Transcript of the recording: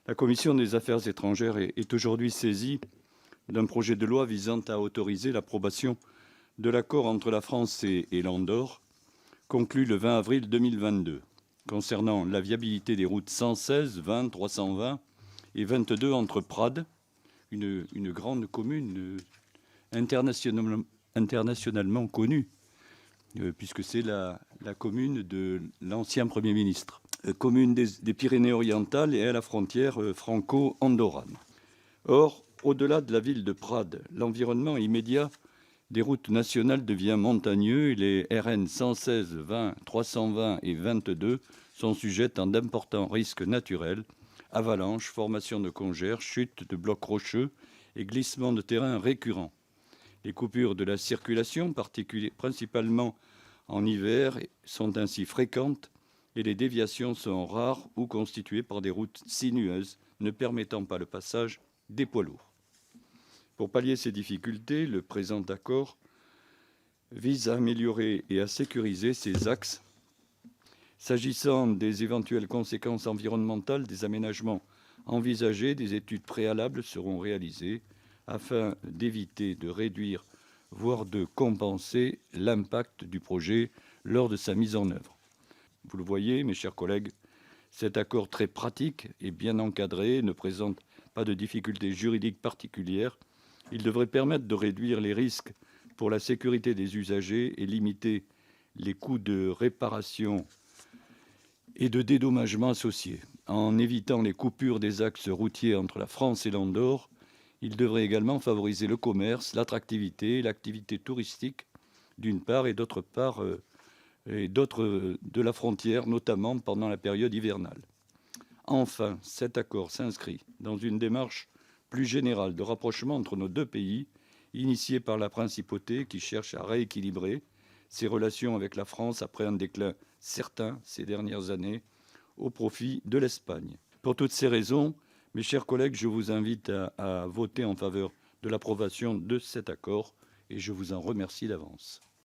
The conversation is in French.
La Commission des affaires étrangères est aujourd'hui saisie d'un projet de loi visant à autoriser l'approbation de l'accord entre la France et l'Andorre, conclu le 20 avril 2022, concernant la viabilité des routes 116, 20, 320 et 22 entre Prades, une grande commune internationalement connue, puisque c'est la commune de l'ancien Premier ministre, commune des Pyrénées-Orientales et à la frontière franco-andorrane. Or, au-delà de la ville de Prades, l'environnement immédiat des routes nationales devient montagneux et les RN 116, 20, 320 et 22 sont sujettes à d'importants risques naturels, avalanches, formation de congères, chutes de blocs rocheux et glissements de terrain récurrents. Les coupures de la circulation, principalement en hiver, sont ainsi fréquentes et les déviations sont rares ou constituées par des routes sinueuses ne permettant pas le passage des poids lourds. Pour pallier ces difficultés, le présent accord vise à améliorer et à sécuriser ces axes. S'agissant des éventuelles conséquences environnementales des aménagements envisagés, des études préalables seront réalisées afin d'éviter de réduire, voire de compenser l'impact du projet lors de sa mise en œuvre. Vous le voyez, mes chers collègues, cet accord très pratique et bien encadré ne présente pas de difficultés juridiques particulières. Il devrait permettre de réduire les risques pour la sécurité des usagers et limiter les coûts de réparation et de dédommagement associés. En évitant les coupures des axes routiers entre la France et l'Andorre, il devrait également favoriser le commerce, l'attractivité et l'activité touristique, d'une part, et d'autre part, de la frontière, notamment pendant la période hivernale. Enfin, cet accord s'inscrit dans une démarche plus générale de rapprochement entre nos deux pays, initiée par la principauté qui cherche à rééquilibrer ses relations avec la France après un déclin certain ces dernières années au profit de l'Espagne. Pour toutes ces raisons, mes chers collègues, je vous invite à voter en faveur de l'approbation de cet accord et je vous en remercie d'avance.